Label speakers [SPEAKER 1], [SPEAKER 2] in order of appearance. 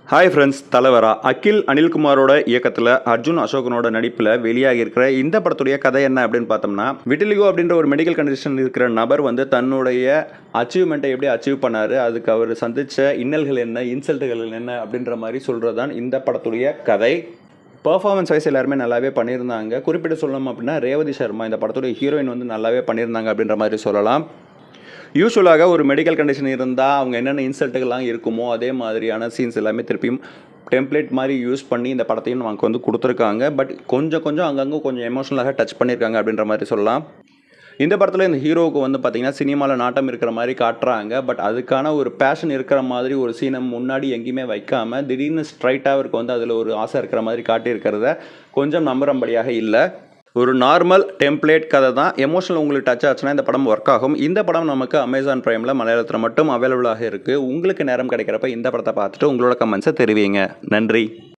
[SPEAKER 1] Hi friends, தலைவரா அகில் அனில்குமாரோட இயக்கத்தில் அர்ஜுன் அசோகனோட நடிப்பில் வெளியாகி இருக்கிற இந்த படத்துடைய கதை என்ன அப்படின்னு பார்த்தோம்னா, விட்டிலிகோ அப்படின்ற ஒரு மெடிக்கல் கண்டிஷன் இருக்கிற நபர் வந்து தன்னுடைய அச்சீவ்மெண்ட்டை எப்படி அச்சீவ் பண்ணாரு, அதுக்கு அவர் சந்தித்த இன்னல்கள் என்ன, இன்சல்ட்டுகள் என்ன அப்படின்ற மாதிரி சொல்கிறது தான் இந்த படத்துடைய கதை. பர்ஃபார்மன்ஸ் வைஸ் எல்லாருமே நல்லாவே பண்ணியிருந்தாங்க. குறிப்பிட்டு சொல்லணும் அப்படின்னா ரேவதி சர்மா இந்த படத்துடைய ஹீரோயின் வந்து நல்லாவே பண்ணியிருந்தாங்க அப்படின்ற மாதிரி சொல்லலாம். யூஸ்வலாக ஒரு மெடிக்கல் கண்டிஷன் இருந்தால் அவங்க என்னென்ன இன்சல்ட்டுகள்லாம் இருக்குமோ அதே மாதிரியான சீன்ஸ் எல்லாமே திருப்பியும் டெம்ப்ளேட் மாதிரி யூஸ் பண்ணி இந்த படத்தையும் நமக்கு வந்து கொடுத்துருக்காங்க. பட் கொஞ்சம் அங்கங்கே கொஞ்சம் எமோஷனலாக டச் பண்ணியிருக்காங்க அப்படின்ற மாதிரி சொல்லலாம். இந்த படத்தில் இந்த ஹீரோவுக்கு வந்து பார்த்திங்கன்னா சினிமாவில் நாட்டம் இருக்கிற மாதிரி காட்டுறாங்க. பட் அதுக்கான ஒரு பேஷன் இருக்கிற மாதிரி ஒரு சீனை முன்னாடி எங்கேயுமே வைக்காமல் திடீர்னு ஸ்ட்ரைட்டாக அவருக்கு வந்து அதில் ஒரு ஆசை இருக்கிற மாதிரி காட்டியிருக்கிறத கொஞ்சம் நம்புறபடியாக இல்லை. ஒரு நார்மல் டெம்ப்ளேட் கதை தான். எமோஷனல் உங்களுக்கு டச் ஆச்சுன்னா இந்த படம் ஒர்க் ஆகும். இந்த படம் நமக்கு அமேசான் பிரைமில் மலையாளத்தில் மட்டும் அவைலபிளாக இருக்குது. உங்களுக்கு நேரம் கிடைக்கிறப்ப இந்த படத்தை பார்த்துட்டு உங்களோட கமெண்ட்ஸை தெரிவிங்க. நன்றி.